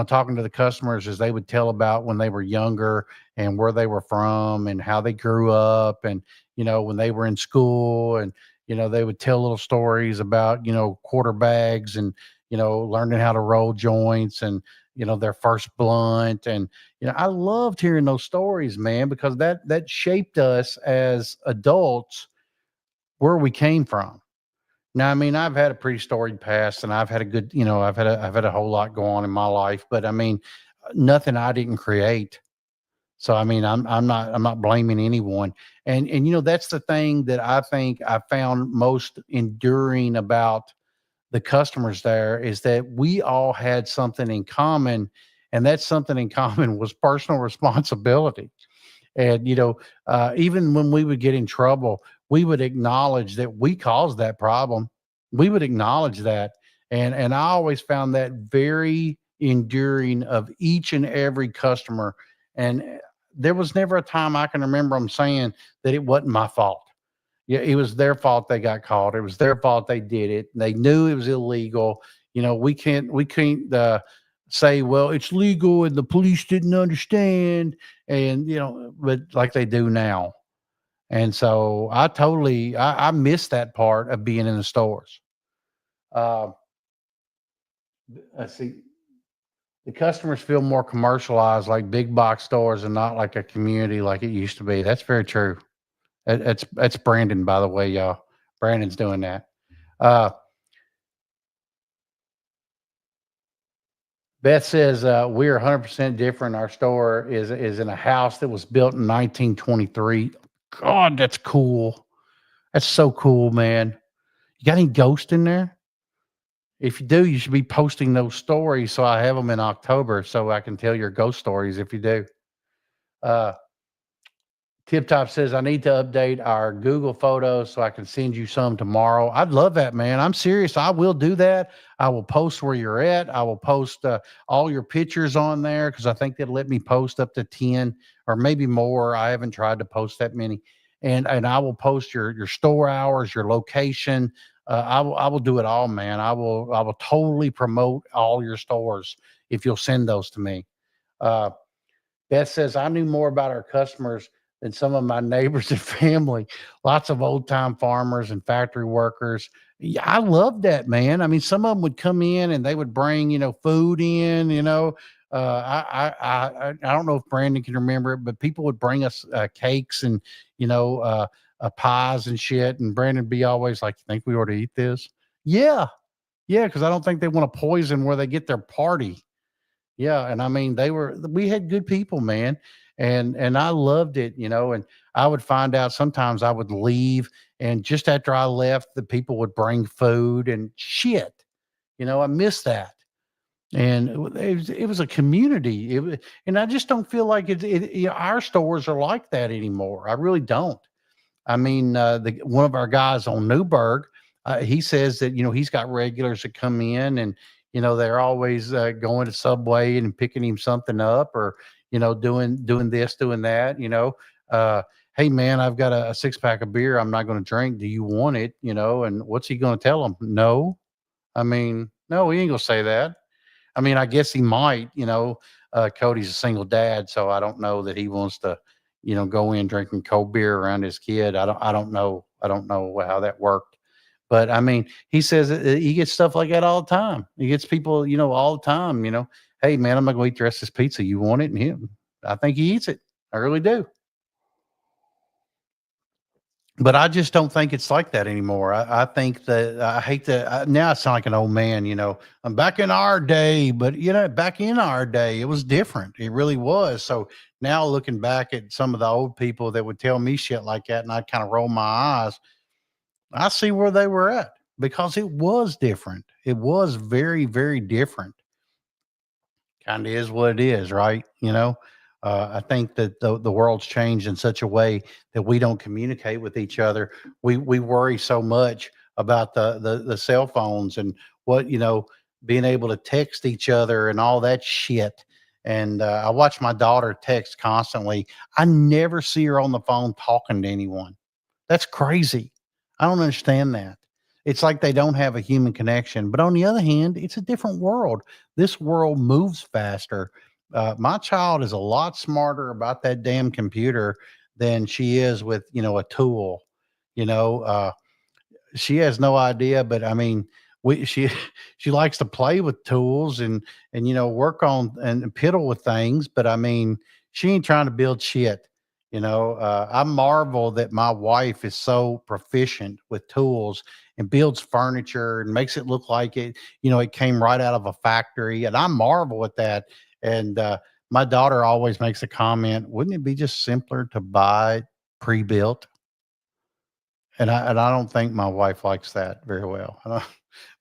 talking to the customers is they would tell about when they were younger and where they were from and how they grew up and, when they were in school and, they would tell little stories about, quarter bags and, learning how to roll joints and, their first blunt and, I loved hearing those stories, man, because that shaped us as adults where we came from. Now, I mean, I've had a pretty storied past, and I've had a good, I've had a whole lot go on in my life, but I mean, nothing I didn't create. So I mean, I'm not blaming anyone. And that's the thing that I think I found most enduring about the customers there is that we all had something in common, and that something in common was personal responsibility. And even when we would get in trouble, we would acknowledge that we caused that problem. We would acknowledge that, and I always found that very enduring of each and every customer. And there was never a time I can remember them saying that it wasn't my fault. Yeah, it was their fault they got caught. It was their fault they did it. They knew it was illegal. We can't say, well, it's legal and the police didn't understand, and but like they do now. And so I miss that part of being in the stores. Uh, I see the customers feel more commercialized, like big box stores, and not like a community like it used to be. That's very true. That's Brandon, by the way, y'all. Brandon's doing that. Uh, Beth says we're 100% different. Our store is in a house that was built in 1923. God, that's cool. That's so cool, man. You got any ghosts in there? If you do, you should be posting those stories so I have them in October so I can tell your ghost stories if you do. Uh, Tip Top says, I need to update our Google Photos so I can send you some tomorrow. I'd love that, man. I'm serious. I will do that. I will post where you're at. I will post all your pictures on there because I think they'll let me post up to 10 or maybe more. I haven't tried to post that many. And I will post your store hours, your location. I will do it all, man. I will totally promote all your stores if you'll send those to me. Uh, Beth says, I knew more about our customers than some of my neighbors and family. Lots of old time farmers and factory workers. Yeah, I love that, man. I mean, some of them would come in and they would bring, food in, I don't know if Brandon can remember it, but people would bring us cakes and, you know, uh, pies and shit. And Brandon would be always like, you think we ought to eat this? Yeah. Yeah. Cause I don't think they want to poison where they get their party. Yeah, and I mean, we had good people, man. and I loved it, and I would find out sometimes I would leave, and just after I left, the people would bring food and shit. I miss that. And it was a community. And I just don't feel like our stores are like that anymore. I really don't. I mean, one of our guys on Newburgh, he says that he's got regulars that come in, and they're always going to Subway and picking him something up, or doing this, doing that. Uh, hey man, I've got a 6 pack of beer. I'm not going to drink. Do you want it? And what's he going to tell them? No. I mean, no, he ain't gonna say that. I mean, I guess he might. Cody's a single dad, so I don't know that he wants to, go in drinking cold beer around his kid. I don't know. I don't know how that worked. But I mean, he says that he gets stuff like that all the time. He gets people, all the time, hey man, I'm not gonna eat the rest of this pizza. You want it? And him, I think he eats it. I really do. But I just don't think it's like that anymore. I think that I hate that now I sound like an old man, I'm back in our day, but back in our day, it was different. It really was. So now looking back at some of the old people that would tell me shit like that, and I kind of roll my eyes, I see where they were at because it was different. It was very, very different. Kind of is what it is, right? I think that the world's changed in such a way that we don't communicate with each other. We worry so much about the cell phones and what being able to text each other and all that shit. And I watch my daughter text constantly. I never see her on the phone talking to anyone. That's crazy. I don't understand that. It's like they don't have a human connection. But on the other hand, it's a different world. This world moves faster. My child is a lot smarter about that damn computer than she is with, a tool. You know, uh, she has no idea, but I mean, she she likes to play with tools and work on and piddle with things, but I mean, she ain't trying to build shit. I marvel that my wife is so proficient with tools and builds furniture and makes it look like it came right out of a factory, and I marvel at that. And my daughter always makes a comment, "Wouldn't it be just simpler to buy pre-built?" And I don't think my wife likes that very well. I don't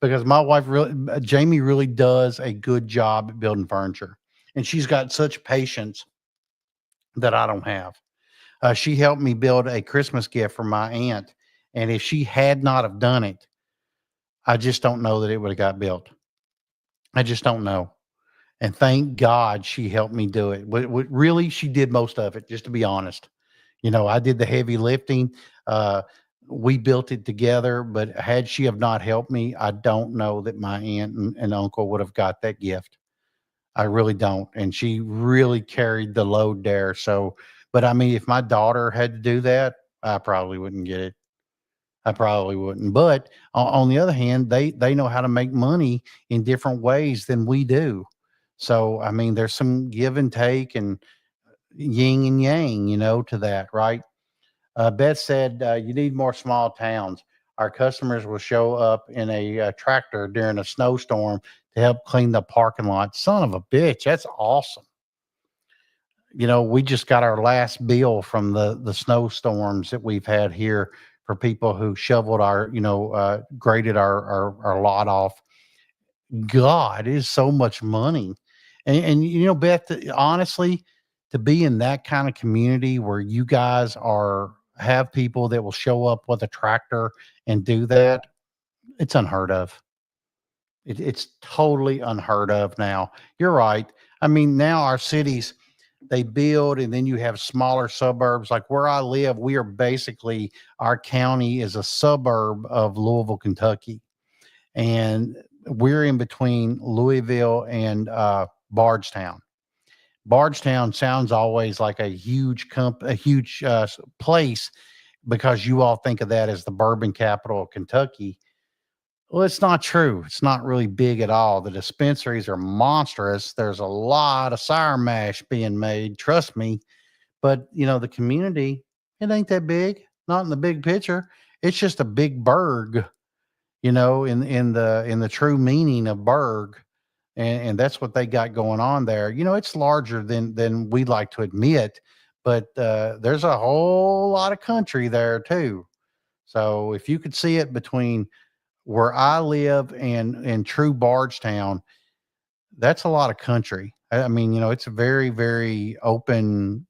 because my wife really Jamie really does a good job at building furniture, and she's got such patience that I don't have. She helped me build a Christmas gift for my aunt, and if she had not have done it, I just don't know that it would have got built. I just don't know. And thank God she helped me do it. Really, she did most of it, just to be honest. I did the heavy lifting. Uh, we built it together, but had she have not helped me, I don't know that my aunt and uncle would have got that gift. I really don't. And she really carried the load there. So, but I mean, if my daughter had to do that, I probably wouldn't get it. I probably wouldn't. But on the other hand, they know how to make money in different ways than we do. So I mean, there's some give and take and yin and yang, to that, right? Beth said, "You need more small towns. Our customers will show up in a tractor during a snowstorm to help clean the parking lot." Son of a bitch, that's awesome. We just got our last bill from the snowstorms that we've had here for people who shoveled graded our lot off. God, it is so much money. And Beth, honestly, to be in that kind of community where you guys are have people that will show up with a tractor and do that, it's unheard of. It's totally unheard of now. You're right. I mean, now our cities, they build and then you have smaller suburbs. Like where I live, we are basically, our county is a suburb of Louisville, Kentucky. And we're in between Louisville and Bardstown. Bardstown sounds always like a huge place because you all think of that as the bourbon capital of Kentucky. Well, it's not true. It's not really big at all. The dispensaries are monstrous. There's a lot of sour mash being made. Trust me. But the community, it ain't that big. Not in the big picture. It's just a big burg. In the true meaning of burg. and that's what they got going on there. It's larger than we like to admit, but there's a whole lot of country there too. So if you could see it between where I live and true Bardstown, that's a lot of country. I mean, it's a very, very open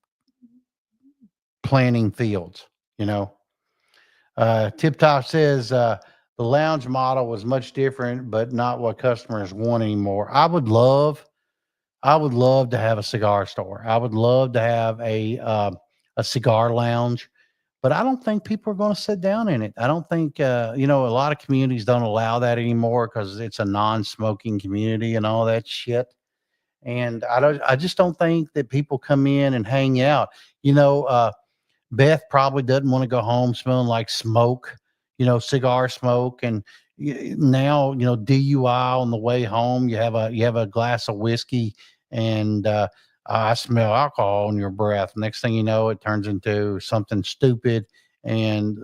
planting fields, you know. Tip Top says the lounge model was much different, but not what customers want anymore. I would love to have a cigar store. I would love to have a cigar lounge, but I don't think people are going to sit down in it. I don't think a lot of communities don't allow that anymore because it's a non-smoking community and all that shit. And I just don't think that people come in and hang out. You know, Beth probably doesn't want to go home smelling like smoke, cigar smoke. And now, DUI on the way home, you have a glass of whiskey and I smell alcohol in your breath. Next thing you know, it turns into something stupid. And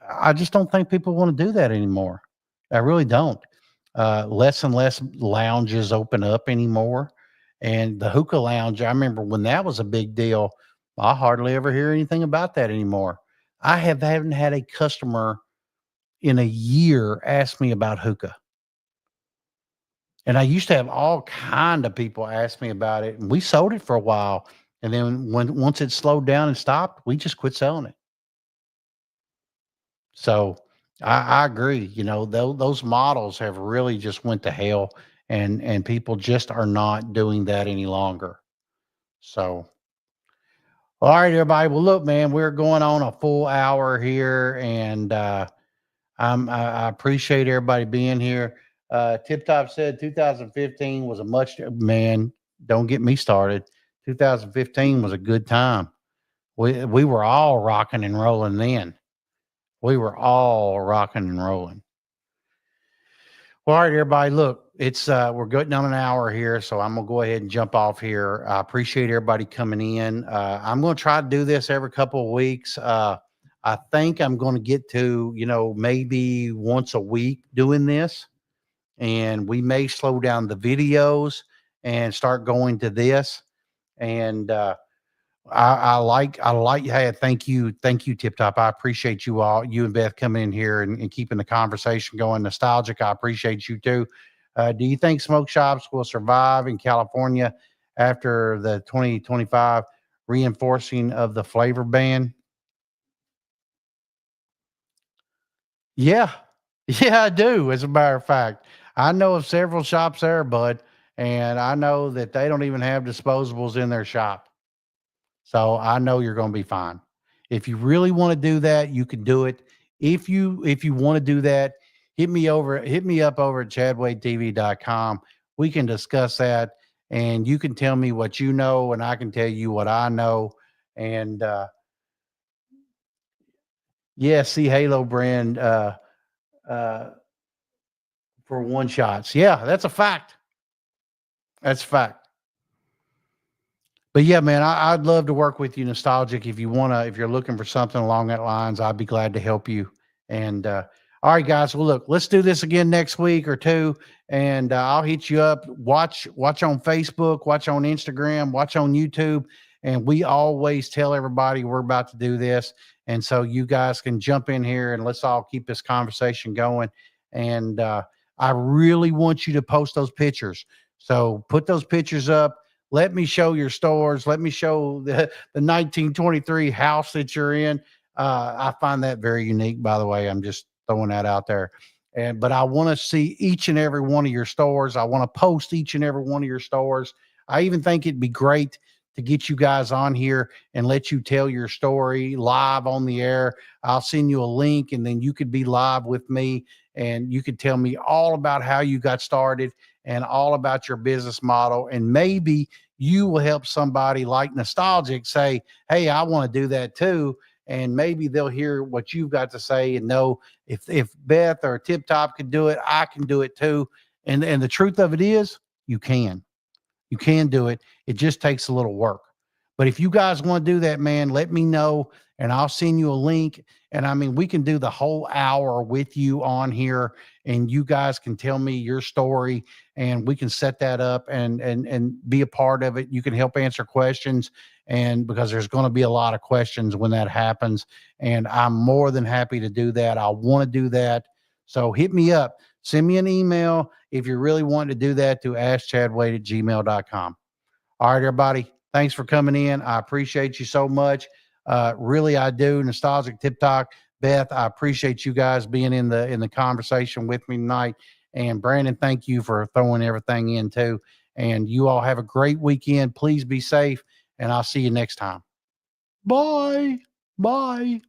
I just don't think people want to do that anymore. I really don't. Less and less lounges open up anymore. And the hookah lounge, I remember when that was a big deal, I hardly ever hear anything about that anymore. Haven't had a customer in a year ask me about hookah. And I used to have all kind of people ask me about it, and we sold it for a while. And then once it slowed down and stopped, we just quit selling it. So I agree. Those models have really just went to hell, and people just are not doing that any longer. So, all right, everybody. Well, look, man, we're going on a full hour here, and I appreciate everybody being here. Tip Top said 2015 was a much man. Don't get me started. 2015 was a good time. We were all rocking and rolling then. We were all rocking and rolling. Well, all right, everybody. Look, it's we're getting on an hour here, so I'm gonna go ahead and jump off here. I appreciate everybody coming in. I'm gonna try to do this every couple of weeks. I think I'm going to get to maybe once a week doing this, and we may slow down the videos and start going to this. And I like. Hey, thank you, Tip Top. I appreciate you all, you and Beth coming in here and keeping the conversation going. Nostalgic, I appreciate you too. Do you think smoke shops will survive in California after the 2025 reinforcing of the flavor ban? Yeah, yeah, I do. As a matter of fact, I know of several shops there, bud, and I know that they don't even have disposables in their shop. So I know you're going to be fine. If you really want to do that, you can do it. If you want to do that, hit me up over at chadwadetv.com. We can discuss that, and you can tell me what you know and I can tell you what I know. And yeah, see Halo brand uh for one shots. Yeah, that's a fact. That's a fact. But yeah, man, I'd love to work with you, Nostalgic. If you're looking for something along that lines, I'd be glad to help you. And all right, guys. Well, look, let's do this again next week or two, and I'll hit you up. Watch on Facebook, watch on Instagram, watch on YouTube, and we always tell everybody we're about to do this, and so you guys can jump in here and let's all keep this conversation going. And I really want you to post those pictures. So put those pictures up. Let me show your stores. Let me show the 1923 house that you're in. I find that very unique, by the way. I'm just throwing that out there. But I want to see each and every one of your stores. I want to post each and every one of your stores. I even think it'd be great to get you guys on here and let you tell your story live on the air. I'll send you a link, and then you could be live with me, and you could tell me all about how you got started and all about your business model. And maybe you will help somebody like Nostalgic say, hey, I want to do that too. And maybe they'll hear what you've got to say and know if Beth or Tip Top could do it, I can do it too. And the truth of it is, you can. You can do it. It just takes a little work. But if you guys want to do that, man, let me know, and I'll send you a link. And I mean, we can do the whole hour with you on here, and you guys can tell me your story, and we can set that up and be a part of it. You can help answer questions, and because there's going to be a lot of questions when that happens, and I'm more than happy to do that. I want to do that. So hit me up. Send me an email if you really want to do that to askchadwade@gmail.com. All right, everybody. Thanks for coming in. I appreciate you so much. Really, I do. Nostalgic Tip Talk. Beth, I appreciate you guys being in the conversation with me tonight. And Brandon, thank you for throwing everything in too. And you all have a great weekend. Please be safe, and I'll see you next time. Bye. Bye.